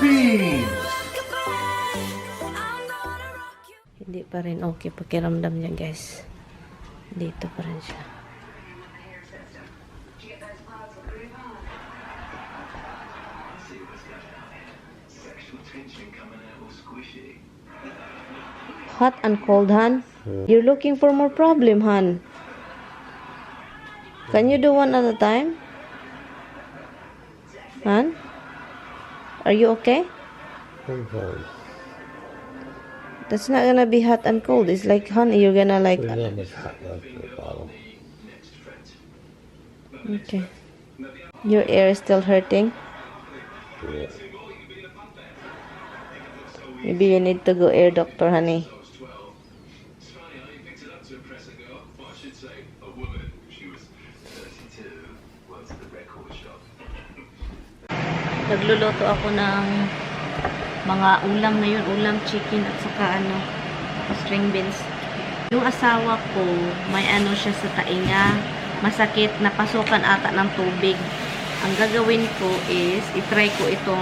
beans! Hindi pa rin okay pakiramdam niya, guys. Dito pa rin siya. Hot and cold, Han? You're looking for more problem, Han. Can you do one at a time? Han? Are you okay? I'm fine. That's not gonna be hot and cold. It's like, honey, you're gonna like... There's not much hot left in the bottle. Okay. Your ear is still hurting? Yeah. Maybe you need to go ear doctor, honey. Nagluluto ako ng mga ulam ngayon, ulam chicken at saka string beans. Yung asawa ko, may siya sa tainga, masakit, napasukan ata ng tubig. Ang gagawin ko is, itry ko ito,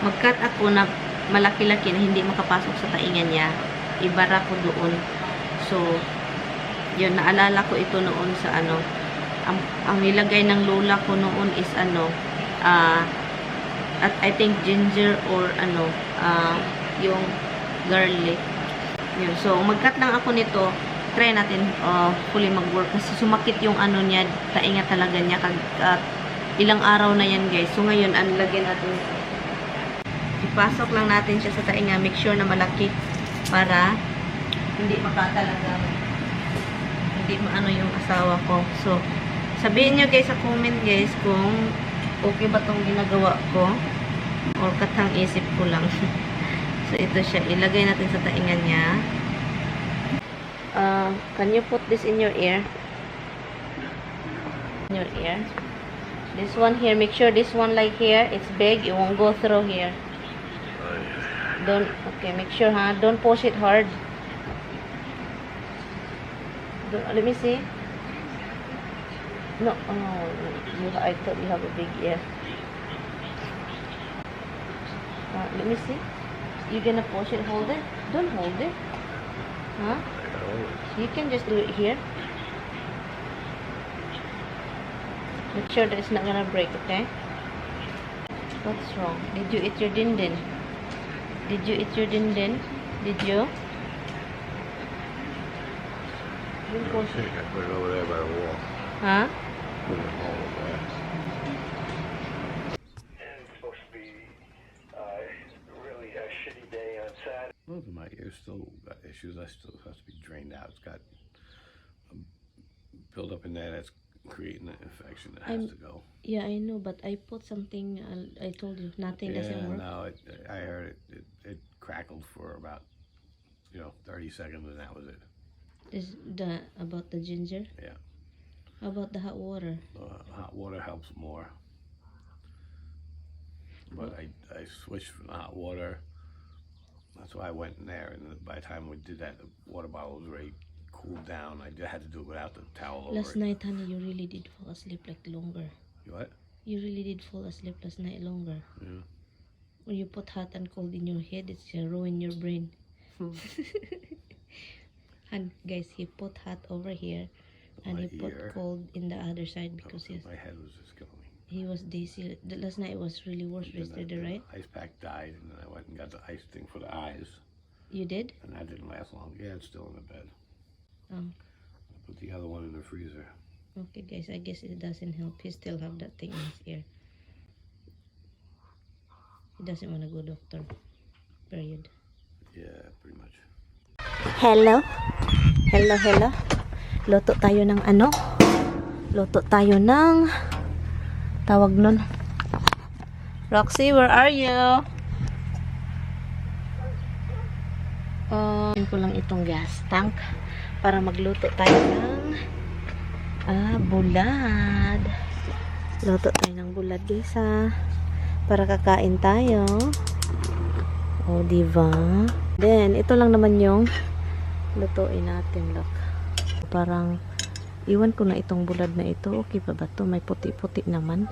mag-cut ako na malaki-laki na hindi makapasok sa tainga niya, ibara ko doon. So, yun, naalala ko ito noon sa ang nilagay ng lola ko noon is at I think ginger or yung garlic. Yun. So, mag-cut lang ako nito. Try natin fully mag-work kasi sumakit yung niya, tainga talaga niya. Ilang araw na yan, guys. So, ngayon, lagyan natin. Ipasok lang natin siya sa tainga. Make sure na malaki para hindi makatalaga. Hindi maano yung asawa ko. So, sabihin nyo guys sa comment guys kung okay ba tong ginagawa ko or katang isip ko lang. So, ito siya. Ilagay natin sa tainga niya. Can you put this in your ear? In your ear. This one here. Make sure this one like here. It's big. It won't go through here. Don't. Okay. Make sure, huh? Don't push it hard. Let me see. No, I thought you have a big ear. Let me see. You're gonna push it, hold it. Don't hold it. Huh? You can just do it here. Make sure that it's not gonna break, okay? What's wrong? Did you eat your dindin? Did you eat your dindin? Did you? Don't push it. I put it over there by the wall. Huh? Put it all over there. And it's supposed to be really a shitty day on Saturday. Most of my ears still got issues. I still have to be drained out. It's got a buildup in there that's creating an infection that has to go. Yeah, I know, but I put something. I told you nothing doesn't work. No, I heard it crackled for about 30 seconds, and that was it. Is about the ginger? Yeah. How about the hot water? Hot water helps more. But I switched from the hot water. That's why I went in there, and by the time we did that, the water bottle was already cooled down. I had to do it without the towel over Last it. night, honey, you really did fall asleep like longer. You what? You really did fall asleep last night longer. Yeah. When you put hot and cold in your head, it's gonna ruin your brain. And guys, he put hot over here, and he put cold in the other side because my head was just killing me. he was dizzy. Last night it was really worse yesterday, right? The ice pack died, and then I went and got the ice thing for the eyes. You did? And that didn't last long. Yeah, it's still in the bed. Oh. I put the other one in the freezer. Okay, guys, I guess it doesn't help. He still have that thing in his ear. He doesn't want to go doctor. Period. Yeah, pretty much. Hello? Hello, hello. Luto tayo ng Luto tayo ng tawag nun. Roxy, where are you? Ko lang itong gas tank para magluto tayo ng bulad. Luto tayo ng bulad, guys, para kakain tayo. O, diba? Then, ito lang naman yung lutuin natin, look. Parang Iwan ko na itong bulad na ito. Okay pa ba to? May puti-puti naman.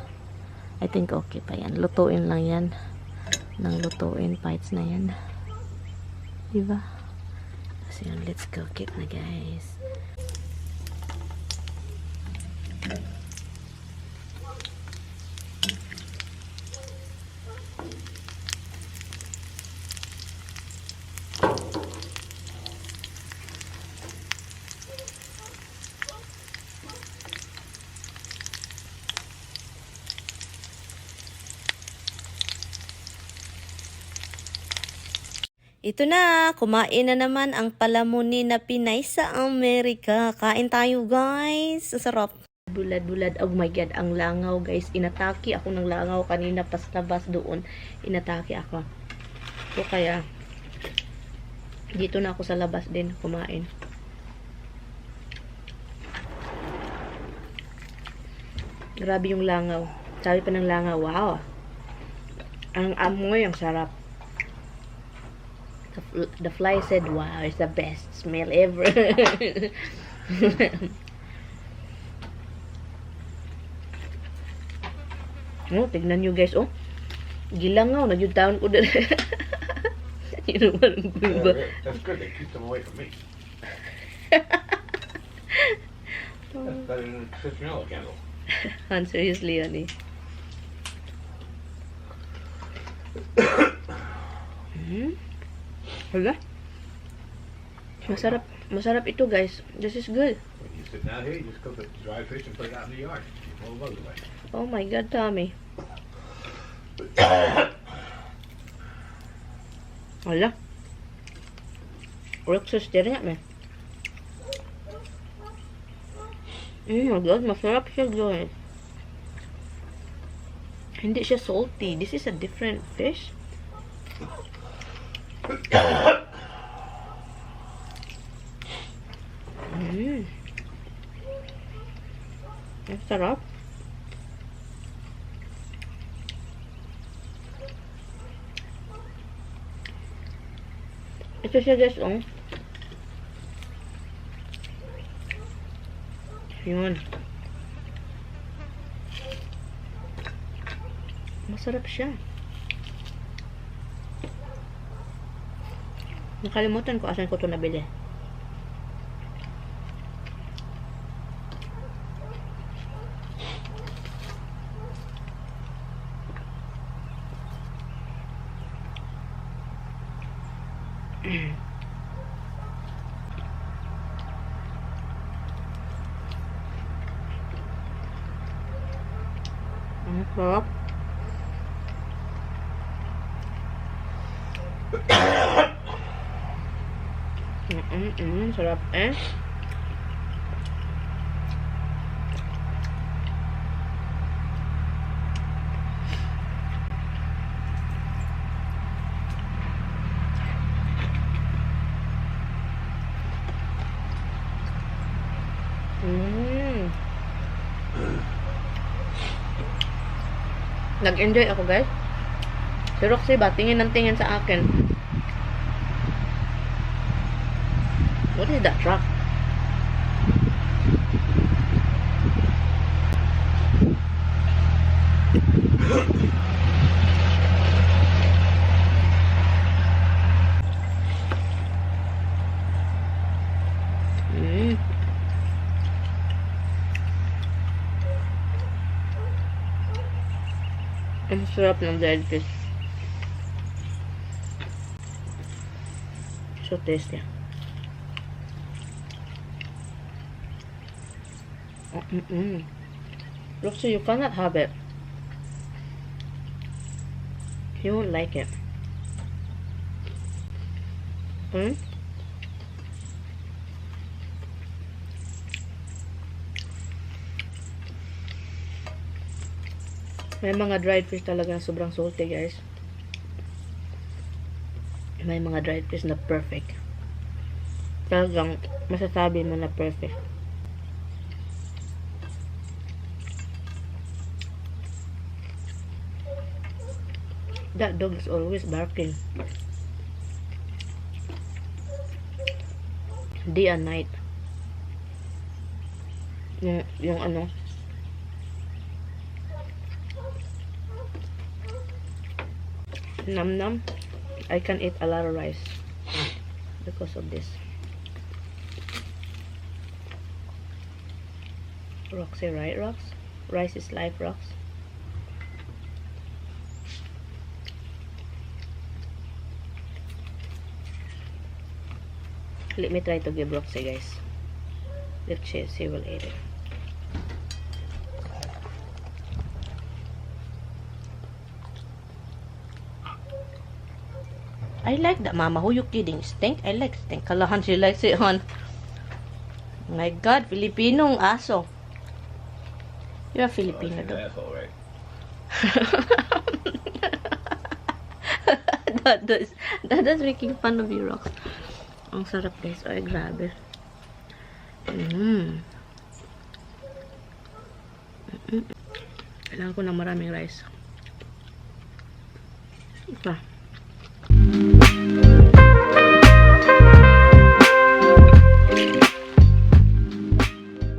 I think okay pa yan. Lutuin lang yan. Nang lutuin. Bites na yan. Diba? So yun, let's cook it na guys. Ito na, kumain na naman ang palamuni na Pinay sa Amerika. Kain tayo guys. Sarap. Bulad-bulad. Oh my god, ang langaw guys. Inatake ako ng langaw kanina pas labas doon. Inatake ako. So kaya, dito na ako sa labas din kumain. Grabe yung langaw. Sabi pa ng langaw, wow. Ang amoy, ang sarap. The fly said, wow, it's the best smell ever. Oh, tignan nyo guys, oh. Gilangaw, nagyutaon ko dali. You know what I'm doing ba? That's good. They keep them away from me. That's better than a citronella candle. Han, seriously, honey. Hala? Masarap. Masarap ito, guys. This is good. When you sit down here, you just cook the dry fish and put it out in the yard. Keep all the bugs away. Oh my God, Tommy. Hala? Work sa steering at me. Oh my God, masarap siya, guys. Hindi siya salty. This is a different fish. Ang sarap. Ito siya guys, oh. Yun. Masarap siya. Nakalimutan ko asan ko ito nabili. Ang sarap. Sarap eh. Nag-enjoy ako guys. Si Roxy ba, tingin ng tingin sa akin. What is that truck? Ang sarap ng dried fish. So tasty. Roxy, you cannot have it. You won't like it. May mga dried fish talaga na sobrang salty, guys. May mga dried fish na perfect. Talagang masasabi mo na perfect. That dog is always barking. Day and night. Yung ano. Nam. I can eat a lot of rice because of this. Roxy, right, Rox? Rice is life, Rox. Let me try to give Roxy, guys. Let's see, she will eat it. I like that, Mama. Who you kidding? Stink? I like stink. Kalahan, she likes it, hon. My God, Filipinong aso. You're a Filipino, though. Asshole, right? that is making fun of you, Rox. Ang sarap, guys. Ay, grabe. Kailangan ko ng maraming rice. Ito.